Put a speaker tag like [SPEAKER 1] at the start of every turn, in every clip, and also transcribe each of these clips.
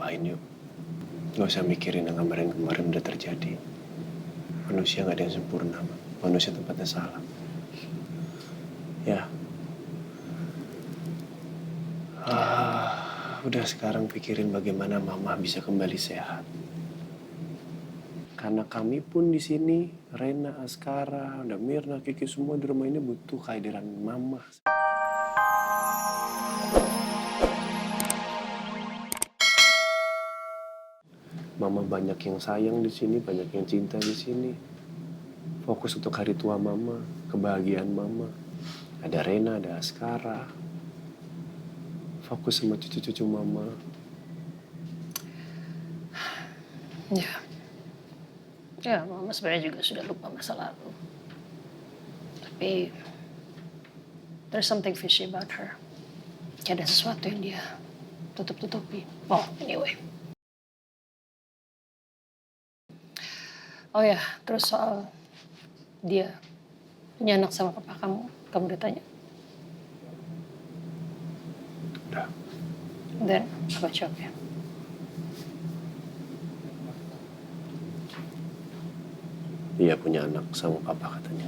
[SPEAKER 1] lupain yuk. Gak usah mikirin yang kemarin-kemarin udah terjadi. Manusia gak ada yang sempurna, Ma. Manusia tempatnya salah. Ya. Udah sekarang pikirin bagaimana Mama bisa kembali sehat. Karena kami pun di sini, Rena, Askara, ada Mirna, Kiki, semua di rumah ini butuh kehadiran Mama. Mama banyak yang sayang di sini, banyak yang cinta di sini. Fokus untuk hari tua Mama, kebahagiaan Mama. Ada Rena, ada Askara. Fokus sama cucu-cucu Mama.
[SPEAKER 2] Ya. Ya, Mama sebenarnya juga sudah lupa masa lalu. Tapi there's something fishy about her. Kayak ada sesuatu yang dia tutup-tutupi. Oh, anyway. Oh ya, terus soal dia punya anak sama papa kamu udah tanya?
[SPEAKER 1] Udah.
[SPEAKER 2] Dan apa jawabnya?
[SPEAKER 1] Dia punya anak sama papa katanya.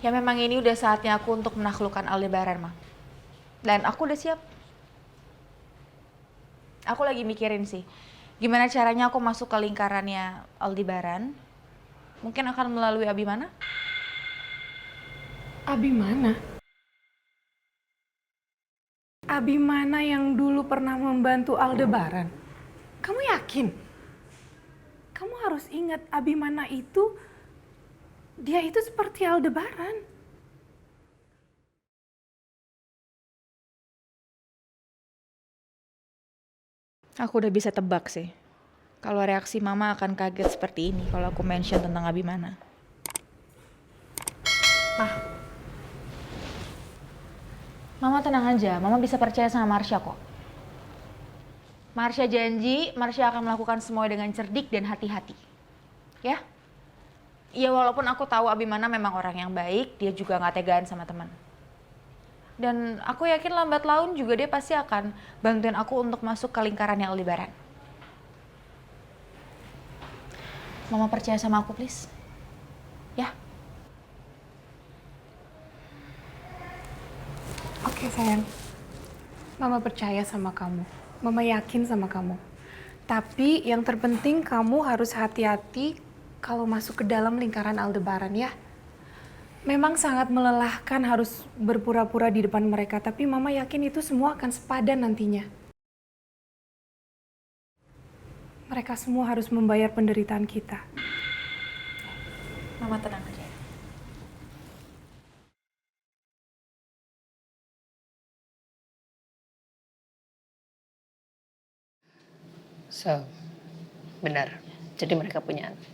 [SPEAKER 3] Ya memang ini udah saatnya aku untuk menaklukkan Aldebaran, Ma. Dan aku udah siap. Aku lagi mikirin sih, gimana caranya aku masuk ke lingkarannya Aldebaran. Mungkin akan melalui Abimana.
[SPEAKER 4] Abimana? Abimana yang dulu pernah membantu Aldebaran? Kamu yakin? Kamu harus ingat Abimana itu, dia itu seperti Aldebaran.
[SPEAKER 3] Aku udah bisa tebak sih, kalau reaksi Mama akan kaget seperti ini kalau aku mention tentang Abimana. Mama tenang aja, Mama bisa percaya sama Marsha kok. Marsha janji, Marsha akan melakukan semuanya dengan cerdik dan hati-hati. Ya? Iya, walaupun aku tahu Abimana memang orang yang baik, dia juga gak tegaan sama teman. Dan aku yakin lambat laun juga dia pasti akan bantuin aku untuk masuk ke lingkarannya Aldebaran. Mama percaya sama aku, please. Ya?
[SPEAKER 4] Oke sayang, Mama percaya sama kamu. Mama yakin sama kamu. Tapi yang terpenting kamu harus hati-hati kalau masuk ke dalam lingkaran Aldebaran ya. Memang sangat melelahkan harus berpura-pura di depan mereka, tapi Mama yakin itu semua akan sepadan nantinya. Mereka semua harus membayar penderitaan kita.
[SPEAKER 3] Mama tenang aja.
[SPEAKER 2] So, benar. Jadi mereka punya anak.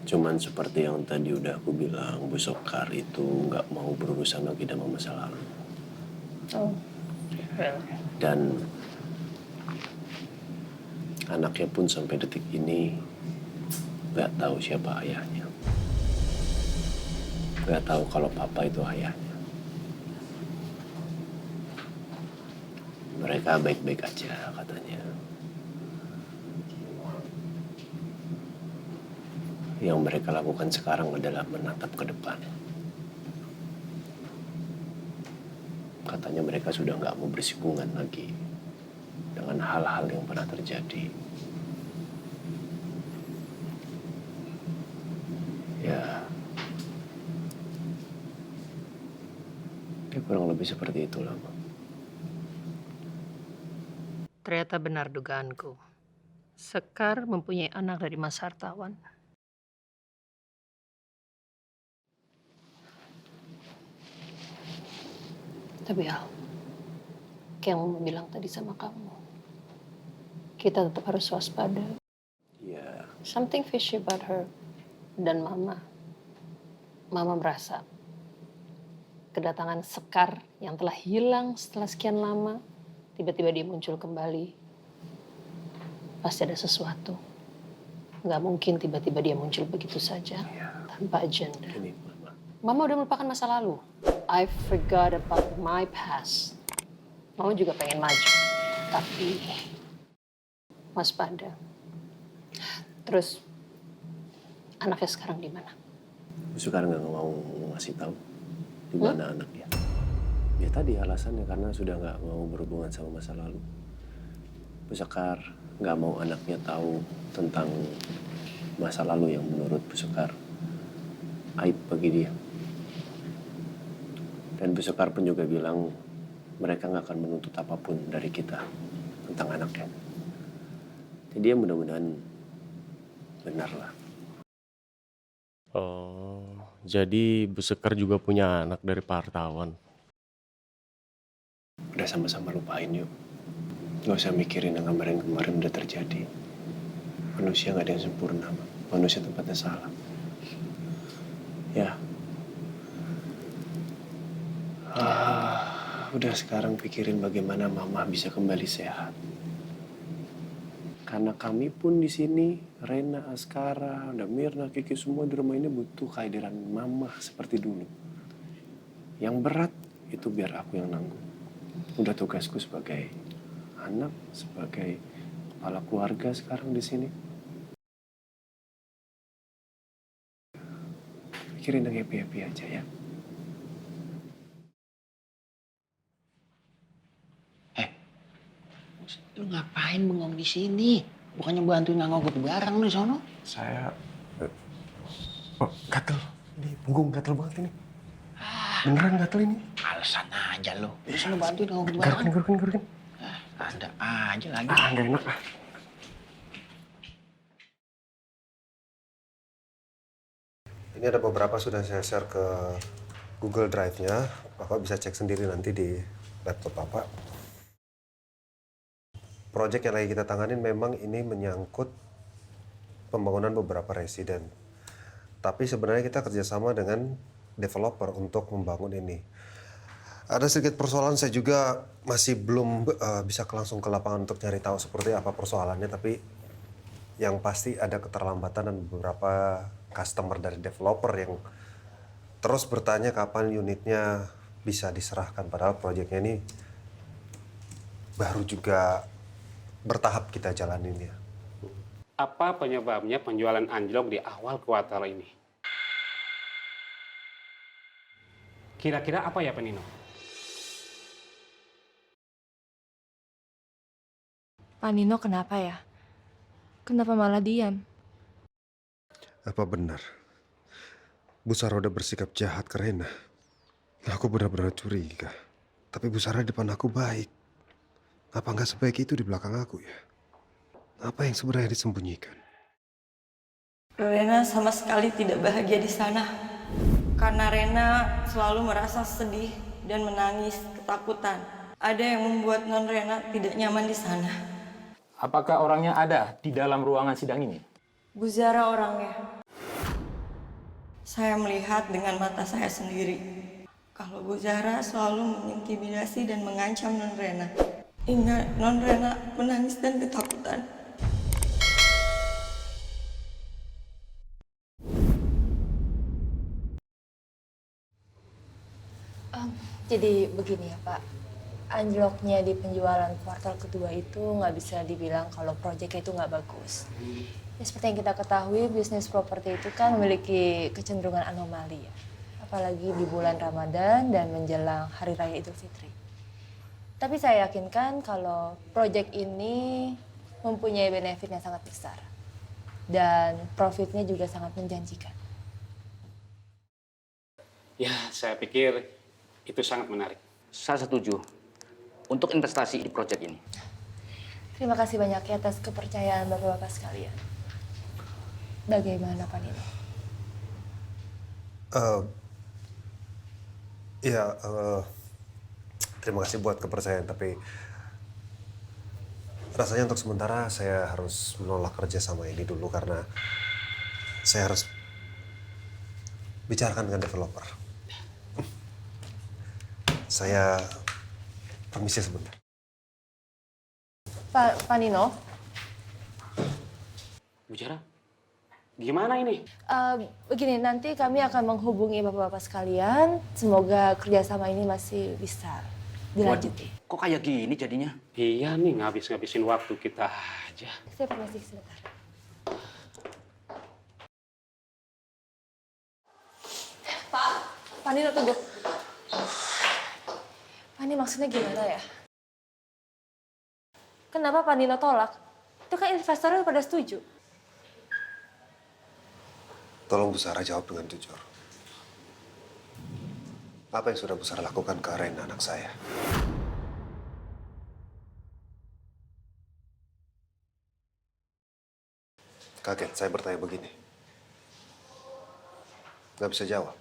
[SPEAKER 1] Cuman seperti yang tadi udah aku bilang, Bu Sokar itu nggak mau berurusan lagi dengan masa lalu.
[SPEAKER 2] Oh, really?
[SPEAKER 1] Dan anaknya pun sampai detik ini nggak tahu siapa ayahnya. Nggak tahu kalau papa itu ayahnya. Mereka baik-baik aja katanya. Yang mereka lakukan sekarang adalah menatap ke depan. Katanya mereka sudah nggak mau bersinggungan lagi dengan hal-hal yang pernah terjadi. Ya kurang lebih seperti itulah, Ma.
[SPEAKER 2] Ternyata benar dugaanku. Sekar mempunyai anak dari Mas Hartawan. Tapi Al, kayak yang Mama bilang tadi sama kamu, kita tetap harus waspada.
[SPEAKER 1] Ya,
[SPEAKER 2] Something fishy about her. Dan Mama merasa kedatangan Sekar yang telah hilang setelah sekian lama tiba-tiba dia muncul kembali, pasti ada sesuatu. Nggak mungkin tiba-tiba dia muncul begitu saja, tanpa agenda.
[SPEAKER 1] Ini, Mama.
[SPEAKER 2] Mama udah melupakan masa lalu. I forgot about my past. Mama juga pengen maju, tapi waspada. Terus, anaknya sekarang di mana?
[SPEAKER 1] Bu Sekar nggak mau ngasih tahu di mana anaknya. Ya tadi alasannya karena sudah nggak mau berhubungan sama masa lalu. Bu Sekar nggak mau anaknya tahu tentang masa lalu yang menurut Bu Sekar aib bagi dia. Dan Bu Sekar pun juga bilang mereka nggak akan menuntut apapun dari kita tentang anaknya. Jadi ya mudah-mudahan benar lah.
[SPEAKER 5] Oh, jadi Bu Sekar juga punya anak dari Pak Hartawan.
[SPEAKER 1] Udah sama-sama lupain yuk. Gak usah mikirin yang kemarin-kemarin udah terjadi. Manusia gak ada yang sempurna, Ma. Manusia tempatnya salah. Ya. Udah sekarang pikirin bagaimana Mama bisa kembali sehat. Karena kami pun di sini, Rena, Askara, ada Mirna, Kiki, semua di rumah ini butuh kehadiran Mama seperti dulu. Yang berat itu biar aku yang nanggung. Udah tugasku sebagai anak, sebagai kepala keluarga sekarang di sini. Pikirin yang happy-happy aja ya.
[SPEAKER 6] Lu ngapain bengong di sini? Bukannya bantuin nganggut barang lu sono?
[SPEAKER 1] Saya gatel. Ini punggung gatel banget ini. Beneran gatel ini.
[SPEAKER 6] Alasan aja lu. Udah sono bantuin nganggut barang.
[SPEAKER 1] Gerukin.
[SPEAKER 6] Ada aja lagi.
[SPEAKER 1] Nggak enak. Ini ada beberapa sudah saya share ke Google Drive-nya. Bapak bisa cek sendiri nanti di laptop Bapak. Proyek yang lagi kita tanganin memang ini menyangkut pembangunan beberapa residen. Tapi sebenarnya kita kerjasama dengan developer untuk membangun ini. Ada sedikit persoalan, saya juga masih belum bisa langsung ke lapangan untuk nyari tahu seperti apa persoalannya. Tapi yang pasti ada keterlambatan dan beberapa customer dari developer yang terus bertanya kapan unitnya bisa diserahkan. Padahal proyeknya ini baru juga bertahap kita jalanin ya.
[SPEAKER 7] Apa penyebabnya penjualan anjlok di awal kuartal ini? Kira-kira apa ya, Pak Nino?
[SPEAKER 8] Pak Nino kenapa ya? Kenapa malah diam?
[SPEAKER 9] Apa benar Bu Sarah udah bersikap jahat ke Rena? Aku benar-benar curiga. Tapi Bu Sarah di depan aku baik. Apa nggak sebaik itu di belakang aku ya? Apa yang sebenarnya disembunyikan?
[SPEAKER 10] Rena sama sekali tidak bahagia di sana. Karena Rena selalu merasa sedih dan menangis ketakutan. Ada yang membuat non Rena tidak nyaman di sana.
[SPEAKER 11] Apakah orangnya ada di dalam ruangan sidang ini?
[SPEAKER 10] Bu Zara orangnya. Saya melihat dengan mata saya sendiri. Kalau Bu Zara selalu mengintimidasi dan mengancam non Rena. Hingga non Rena menangis dan ketakutan.
[SPEAKER 8] Jadi begini ya Pak, anjloknya di penjualan kuartal kedua itu nggak bisa dibilang kalau proyeknya itu nggak bagus. Ya, seperti yang kita ketahui, bisnis properti itu kan memiliki kecenderungan anomali ya. Apalagi di bulan Ramadan dan menjelang Hari Raya Idul Fitri. Tapi saya yakinkan kalau proyek ini mempunyai benefit yang sangat besar. Dan profitnya juga sangat menjanjikan.
[SPEAKER 7] Ya, saya pikir itu sangat menarik.
[SPEAKER 6] Saya setuju untuk investasi di proyek ini.
[SPEAKER 8] Terima kasih banyak ya atas kepercayaan Bapak-Bapak sekalian. Bagaimana Pak Nino?
[SPEAKER 9] Terima kasih buat kepercayaan, tapi rasanya untuk sementara saya harus menolak kerja sama ini dulu karena saya harus bicarakan dengan developer. Saya permisi sebentar.
[SPEAKER 8] Pak Nino,
[SPEAKER 7] Bu Zahra, gimana ini?
[SPEAKER 8] begini, nanti kami akan menghubungi bapak-bapak sekalian. Semoga kerjasama ini masih bisa dilanjuti.
[SPEAKER 6] Kok kayak gini jadinya?
[SPEAKER 7] Iya nih, ngabis-ngabisin waktu kita aja.
[SPEAKER 8] Saya permisi sebentar. Pak Nino, tunggu. Pak Nino, maksudnya gimana ya? Kenapa Pak Nino tolak? Itu kan investornya pada setuju.
[SPEAKER 1] Tolong Bu Sarah jawab dengan jujur. Apa yang sudah Bu Sarah lakukan ke Rena, anak saya? Kaget, saya bertanya begini. Nggak bisa jawab.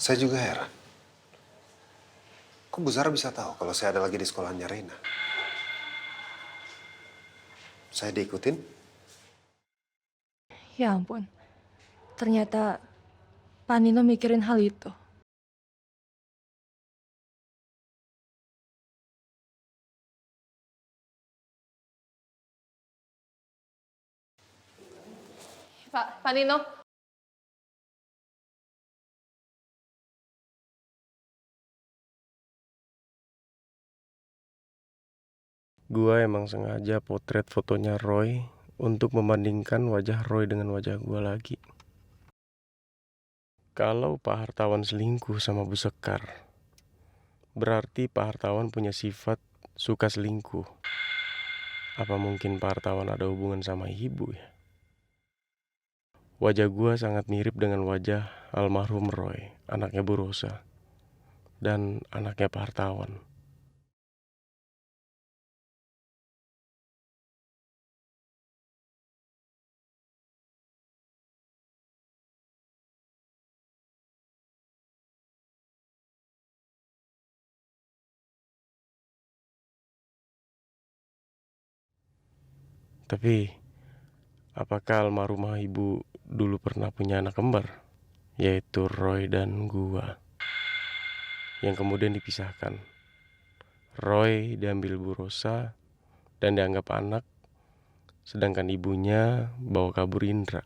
[SPEAKER 1] Saya juga heran. Kok Bu Zara bisa tahu kalau saya ada lagi di sekolahnya Reina? Saya diikutin?
[SPEAKER 8] Ya ampun. Ternyata Pak Nino mikirin hal itu. Pak Nino.
[SPEAKER 5] Gua emang sengaja potret fotonya Roy untuk membandingkan wajah Roy dengan wajah gua lagi. Kalau Pak Hartawan selingkuh sama Bu Sekar, berarti Pak Hartawan punya sifat suka selingkuh. Apa mungkin Pak Hartawan ada hubungan sama ibu ya? Wajah gua sangat mirip dengan wajah almarhum Roy, anaknya Bu Rosa, dan anaknya Pak Hartawan. Tapi, apakah almarhumah ibu dulu pernah punya anak kembar? Yaitu Roy dan gua. Yang kemudian dipisahkan. Roy diambil Bu Rosa dan dianggap anak, sedangkan ibunya bawa kabur Indra.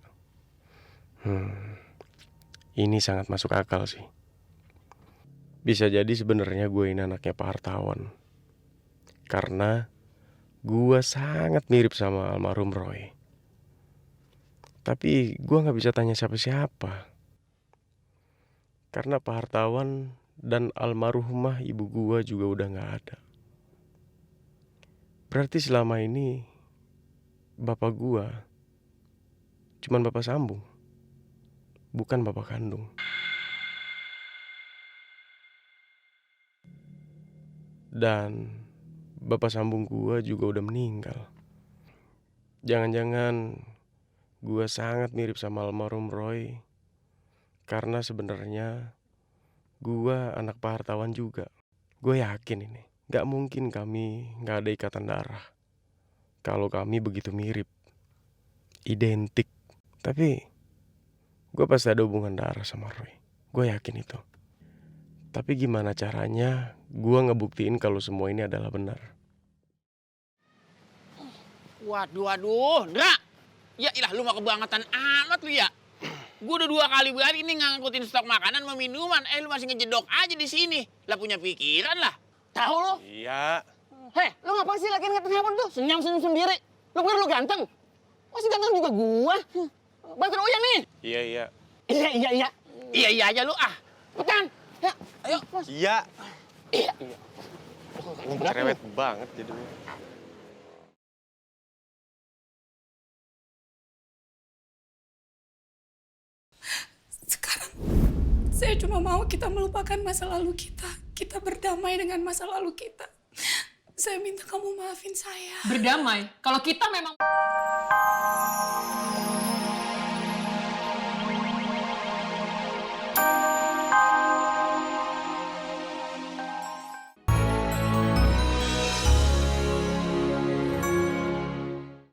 [SPEAKER 5] Ini sangat masuk akal sih. Bisa jadi sebenarnya gue ini anaknya Pak Hartawan. Karena gue sangat mirip sama almarhum Roy. Tapi gue gak bisa tanya siapa-siapa. Karena Pak Hartawan dan almarhumah ibu gue juga udah gak ada. Berarti selama ini bapak gue cuman bapak sambung, bukan bapak kandung. Dan bapak sambung gue juga udah meninggal. Jangan-jangan gue sangat mirip sama almarhum Roy karena sebenarnya gue anak Pak Hartawan juga. Gue yakin ini gak mungkin kami gak ada ikatan darah. Kalau kami begitu mirip, identik. Tapi gue pasti ada hubungan darah sama Roy. Gue yakin itu. Tapi gimana caranya gue ngebuktiin kalau semua ini adalah benar?
[SPEAKER 6] Waduh, Ndra. Ya ilah, lu mah kebangetan amat lu ya. Gue udah 2 kali berhari ini ngangkutin stok makanan sama minuman. Lu masih ngejedok aja di sini. Lah punya pikiran lah. Tahu lu?
[SPEAKER 5] Iya.
[SPEAKER 6] Heh, lu ngapain sih lagi ngeliatin handphone tuh? Senyum-senyum sendiri. Lu pikir lu ganteng? Masih ganteng juga gua. Bantuin Uya nih.
[SPEAKER 5] Iya.
[SPEAKER 6] Iya aja lu ah. Petan. Ya, ayo.
[SPEAKER 5] Iya.
[SPEAKER 6] Iya.
[SPEAKER 5] Cerewet banget jadinya.
[SPEAKER 4] Sekarang saya cuma mau kita melupakan masa lalu kita. Kita berdamai dengan masa lalu kita. Saya minta kamu maafin saya.
[SPEAKER 12] Berdamai? Kalau kita memang...